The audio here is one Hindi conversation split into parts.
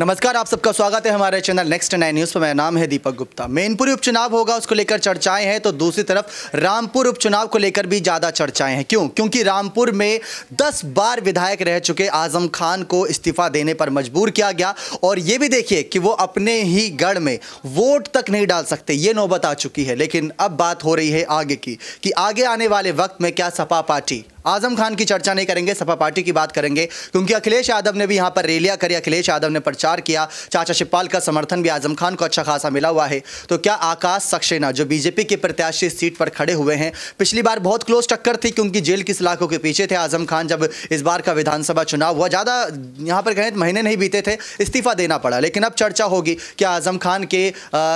नमस्कार, आप सबका स्वागत है हमारे चैनल नेक्स्ट 9 न्यूज़ पर। मेरा नाम है दीपक गुप्ता। मैनपुरी उपचुनाव होगा, उसको लेकर चर्चाएं हैं, तो दूसरी तरफ रामपुर उपचुनाव को लेकर भी ज़्यादा चर्चाएं हैं। क्यों? क्योंकि रामपुर में 10 बार विधायक रह चुके आजम खान को इस्तीफा देने पर मजबूर किया गया, और ये भी देखिए कि वो अपने ही गढ़ में वोट तक नहीं डाल सकते, ये नौबत आ चुकी है। लेकिन अब बात हो रही है आगे की कि आगे आने वाले वक्त में क्या सपा पार्टी, आजम खान की चर्चा नहीं करेंगे, सपा पार्टी की बात करेंगे, क्योंकि अखिलेश यादव ने भी यहां पर रैलियां करी, अखिलेश यादव ने प्रचार किया, चाचा शिवपाल का समर्थन भी आजम खान को अच्छा खासा मिला हुआ है। तो क्या आकाश सक्सेना जो बीजेपी के प्रत्याशी इस सीट पर खड़े हुए हैं, पिछली बार बहुत क्लोज टक्कर थी क्योंकि जेल की सलाखों के पीछे थे आजम खान, जब इस बार का विधानसभा चुनाव हुआ ज़्यादा यहाँ पर कहें महीने नहीं बीते थे, इस्तीफा देना पड़ा। लेकिन अब चर्चा होगी कि आजम खान के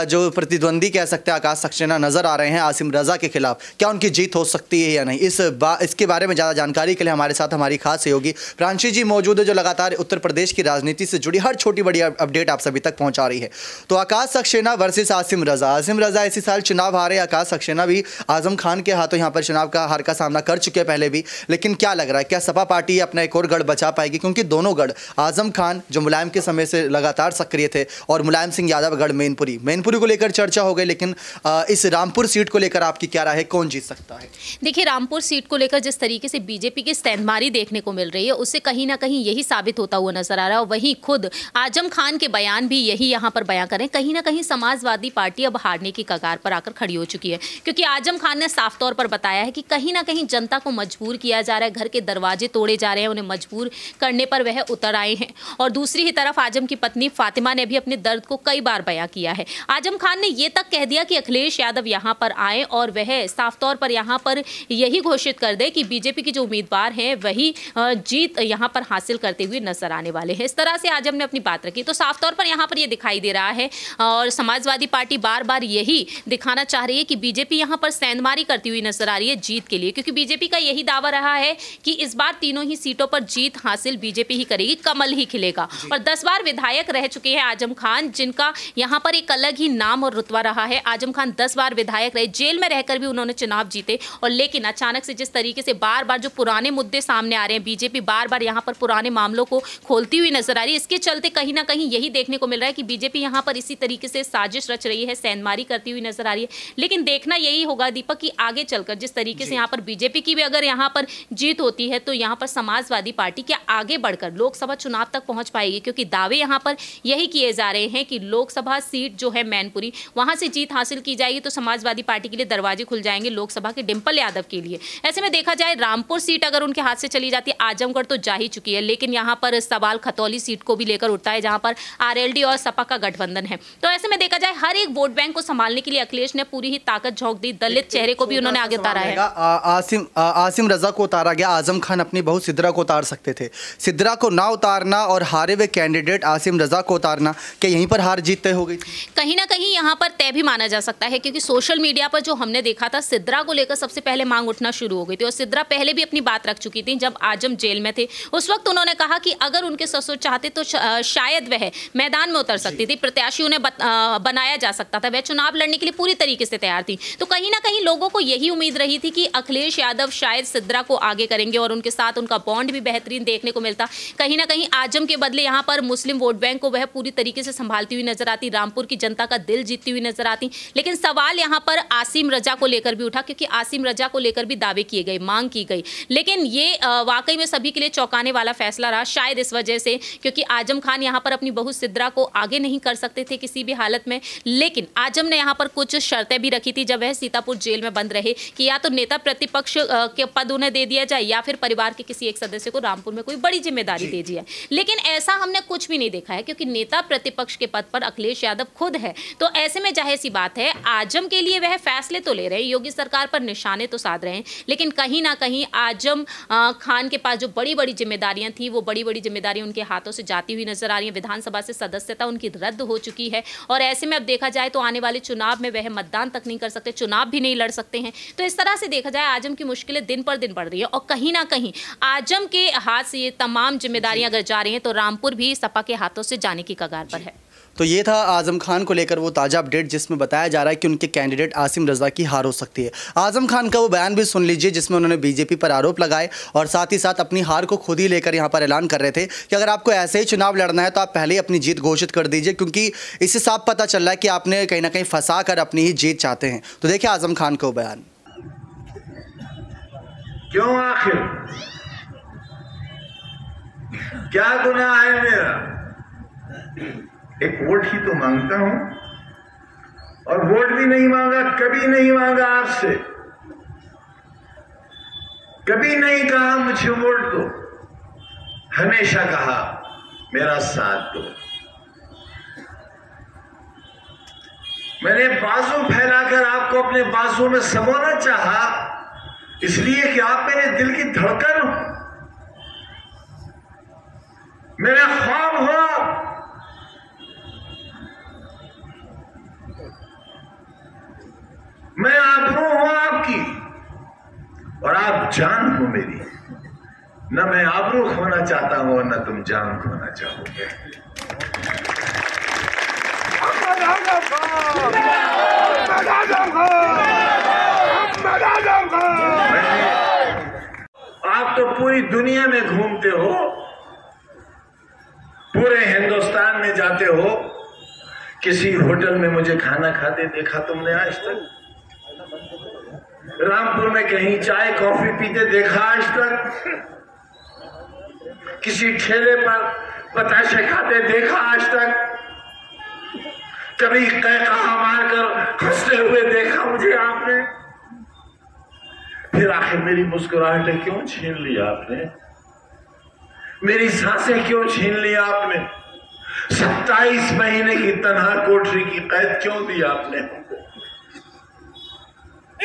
जो प्रतिद्वंदी कह सकते हैं आकाश सक्सेना नजर आ रहे हैं आसिम रजा के खिलाफ, क्या उनकी जीत हो सकती है या नहीं। इसके बारे में ज़्यादा जानकारी के लिए हमारे साथ हमारी खास सहयोगी प्रांशी जी मौजूद है, जो लगातार उत्तर प्रदेश की राजनीति से जुड़ी हर छोटी बड़ी अपडेट आप सभी तक पहुंचा रही है। तो आकाश सक्सेना वर्सेस आसिम रजा इसी साल चुनाव हारे। आकाश सक्सेना भी आजम खान के हाथों यहां पर चुनाव का हार का सामना कर चुके हैं पहले भी। लेकिन क्या लग रहा है, क्या सपा पार्टी अपना एक और गढ़ बचा पाएगी? क्योंकि दोनों गढ़, आजम खान जो मुलायम के समय से लगातार सक्रिय थे, और मुलायम सिंह यादव गढ़ मैनपुरी को लेकर चर्चा हो गई। लेकिन इस रामपुर सीट को लेकर आपकी क्या राय है, कौन जीत सकता है? देखिए, रामपुर सीट को लेकर जिस तरीके से बीजेपी की स्टैंडबाजी देखने को मिल रही है, उससे कहीं ना कहीं यही साबित होता हुआ नजर आ रहा है। और वहीं खुद आजम खान के बयान भी यही यहां पर बयां करें, कहीं ना कहीं समाजवादी पार्टी अब हारने की कगार पर आकर खड़ी हो चुकी है। क्योंकि आजम खान ने साफ तौर पर बताया है कि कहीं ना कहीं जनता को मजबूर किया जा रहा है, घर के दरवाजे तोड़े जा रहे हैं, उन्हें मजबूर करने पर वह उतर आए हैं। और दूसरी ही तरफ आजम की पत्नी फातिमा ने भी अपने दर्द को कई बार बयां किया है। आजम खान ने यह तक कह दिया कि अखिलेश यादव यहां पर आए और वह साफ तौर पर यहां पर यही घोषित कर दे कि बीजेपी के जो उम्मीदवार हैं वही जीत यहां पर हासिल करते हुए नजर आने वाले हैं। इस तरह से आजम ने अपनी बात रखी। तो साफ तौर पर यहां पर यह दिखाई दे रहा है, और समाजवादी पार्टी बार बार यही दिखाना चाह रही है कि बीजेपी यहां पर सेंधमारी करती हुई नजर आ रही है जीत के लिए। क्योंकि बीजेपी का यही दावा रहा है कि इस बार तीनों ही सीटों पर जीत हासिल बीजेपी ही करेगी, कमल ही खिलेगा। और 10 बार विधायक रह चुके हैं आजम खान, जिनका यहां पर एक अलग ही नाम और रुतबा रहा है। आजम खान 10 बार विधायक रहे, जेल में रहकर भी उन्होंने चुनाव जीते। और लेकिन अचानक से जिस तरीके से बार बार जो पुराने मुद्दे सामने आ रहे हैं, बीजेपी बार बार यहां पर पुराने मामलों को खोलती हुई नजर आ रही है। इसके चलते कहीं ना कहीं यही देखने को मिल रहा है कि बीजेपी यहां पर इसी तरीके से साजिश रच रही है, सेंधमारी करती हुई नजर आ रही है। लेकिन देखना यही होगा दीपक कि आगे चलकर जिस तरीके से यहां पर बीजेपी की भी अगर यहां पर जीत होती है, तो यहां पर समाजवादी पार्टी क्या आगे बढ़कर लोकसभा चुनाव तक पहुंच पाएगी? क्योंकि दावे यहां पर यही किए जा रहे हैं कि लोकसभा सीट जो है मैनपुरी, वहां से जीत हासिल की जाएगी तो समाजवादी पार्टी के लिए दरवाजे खुल जाएंगे लोकसभा के डिंपल यादव के लिए। ऐसे में देखा जाए रामपुर सीट अगर उनके हाथ से चली जाती है, आजमगढ़ तो जा ही चुकी है, लेकिन यहां पर सवाल खतौली सीट को भी लेकर उठता है, जहां पर आरएलडी और सपा का गठबंधन है। तो ऐसे में देखा जाए हर एक वोट बैंक को संभालने के लिए अखिलेश ने पूरी ही ताकत झोंक दी। दलित चेहरे को भी उन्होंने आगे उतारा है। आसिम रजा को उतारा गया, आजम खान अपनी बहू सिद्रा को उतार सकते थे। सिद्रा को ना उतारना और हारे हुए कैंडिडेट आसिम रजा को उतारना, क्या यहीं पर हार जीत तय हो गई? कहीं ना कहीं यहां पर तय भी माना जा सकता है, क्योंकि सोशल मीडिया पर जो हमने देखा था, सिद्रा को लेकर सबसे पहले मांग उठना शुरू हो गई थी। और सिद्रा पहले भी अपनी बात रख चुकी थी जब आजम जेल में थे। उस वक्त उन्होंने कहा कि अगर उनके ससुर चाहते तो शायद वह मैदान में उतर सकती थी, प्रत्याशी उन्हें बनाया जा सकता था, वह चुनाव लड़ने के लिए पूरी तरीके से तैयार थी। तो कहीं ना कहीं लोगों को यही उम्मीद रही थी कि अखिलेश यादव शायद सिद्रा को आगे करेंगे और उनके साथ उनका बॉन्ड भी बेहतरीन देखने को मिलता। कहीं ना कहीं आजम के बदले यहाँ पर मुस्लिम वोट बैंक को वह पूरी तरीके से संभालती हुई नजर आती, रामपुर की जनता का दिल जीतती हुई नजर आती। लेकिन सवाल यहाँ पर आसिम रजा को लेकर भी उठा, क्योंकि आसिम रजा को लेकर भी दावे किए गए, मांग की गई। लेकिन ये वाकई में सभी के लिए चौंकाने वाला फैसला रहा, शायद इस वजह से क्योंकि आजम खान यहाँ पर अपनी बहू सिद्रा को आगे नहीं कर सकते थे किसी भी हालत में। लेकिन आजम ने यहाँ पर कुछ शर्तें भी रखी थी जब वह सीतापुर जेल में बंद रहे, कि या तो नेता प्रतिपक्ष के पद उन्हें दे दिया जाए, या फिर परिवार के किसी एक सदस्य को रामपुर में कोई बड़ी जिम्मेदारी दे दी है। लेकिन ऐसा हमने कुछ भी नहीं देखा है, क्योंकि नेता प्रतिपक्ष के पद पर अखिलेश यादव खुद है। तो ऐसे में जाहिर सी बात है, आजम के लिए वह फैसले तो ले रहे हैं, योगी सरकार पर निशाने तो साध रहे हैं, लेकिन कहीं ना कहीं आजम खान के पास जो बड़ी बड़ी जिम्मेदारियां थी, वो बड़ी बड़ी जिम्मेदारियां उनके हाथों से जाती हुई नजर आ रही है। विधानसभा से सदस्यता उनकी रद्द हो चुकी है, और ऐसे में अब देखा जाए तो आने वाले चुनाव में वह मतदान तक नहीं कर सकते, चुनाव भी नहीं लड़ सकते हैं। तो इस तरह से देखा जाए आजम की मुश्किलें दिन पर दिन बढ़ रही है, और कहीं ना कहीं आजम के हाथ से ये तमाम जिम्मेदारियां अगर जा रही हैं, तो रामपुर भी सपा के हाथों से जाने की कगार पर है। तो ये था आजम खान को लेकर वो ताज़ा अपडेट जिसमें बताया जा रहा है कि उनके कैंडिडेट आसिम रज़ा की हार हो सकती है। आजम खान का वो बयान भी सुन लीजिए जिसमें उन्होंने बीजेपी पर आरोप लगाए और साथ ही साथ अपनी हार को खुद ही लेकर यहाँ पर ऐलान कर रहे थे कि अगर आपको ऐसे ही चुनाव लड़ना है तो आप पहले ही अपनी जीत घोषित कर दीजिए, क्योंकि इससे साफ पता चल रहा है कि आपने कहीं ना कहीं फंसा कर अपनी ही जीत चाहते हैं। तो देखिए आजम खान का वो बयान। क्यों, आखिर क्या गुनाह है मेरा? एक वोट ही तो मांगता हूं, और वोट भी नहीं मांगा, कभी नहीं मांगा आपसे, कभी नहीं कहा मुझे वोट दो, हमेशा कहा मेरा साथ दो। मैंने बाजू फैलाकर आपको अपने बाजू में समोना चाहा, इसलिए कि आप मेरे दिल की धड़कन हो, मेरा ख्वाब हो। मैं आबरू हूं आपकी और आप जान हो मेरी। न मैं आबरू खोना चाहता हूं और न तुम जान खोना चाहोगे। आप तो पूरी दुनिया में घूमते हो, पूरे हिंदुस्तान में जाते हो, किसी होटल में मुझे खाना खाते देखा तुमने आज तक? रामपुर में कहीं चाय कॉफी पीते देखा आज तक? किसी ठेले पर बताशे खाते देखा आज तक? कभी कहा मारकर हंसते हुए देखा मुझे आपने? फिर आखिर मेरी मुस्कुराहटें क्यों छीन ली आपने? मेरी सांसें क्यों छीन ली आपने? 27 महीने की तन्हा कोठरी की कैद क्यों दी आपने?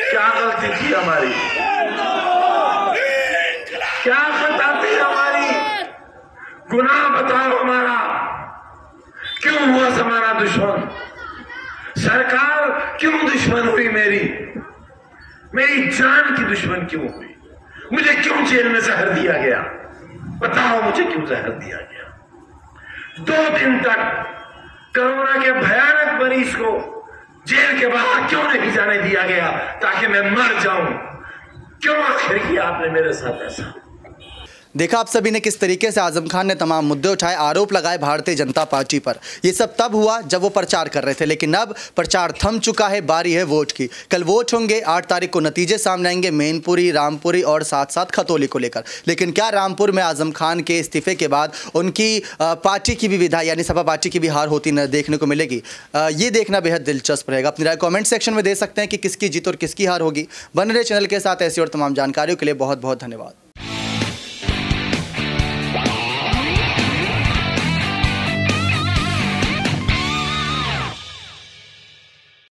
क्या गलती थी हमारी? क्या खता थी हमारी? गुनाह बताओ हमारा। क्यों हुआ हमारा दुश्मन? सरकार क्यों दुश्मन हुई मेरी? मेरी जान की दुश्मन क्यों हुई? मुझे क्यों जेल में जहर दिया गया? बताओ मुझे क्यों जहर दिया गया? 2 दिन तक कोरोना के भयानक मरीज को जेल के बाहर क्यों नहीं जाने दिया गया ताकि मैं मर जाऊं? क्यों आखिर किया आपने मेरे साथ ऐसा? देखा आप सभी ने किस तरीके से आजम खान ने तमाम मुद्दे उठाए, आरोप लगाए भारतीय जनता पार्टी पर। ये सब तब हुआ जब वो प्रचार कर रहे थे, लेकिन अब प्रचार थम चुका है, बारी है वोट की। कल वोट होंगे, 8 तारीख को नतीजे सामने आएंगे मैनपुरी, रामपुरी और साथ साथ खतौली को लेकर। लेकिन क्या रामपुर में आजम खान के इस्तीफे के बाद उनकी पार्टी की भी विधायक यानी सपा पार्टी की भी हार होती देखने को मिलेगी? ये देखना बेहद दिलचस्प रहेगा। अपनी राय कॉमेंट सेक्शन में दे सकते हैं कि किसकी जीत और किसकी हार होगी। बने रहे चैनल के साथ, ऐसी और तमाम जानकारियों के लिए बहुत बहुत धन्यवाद।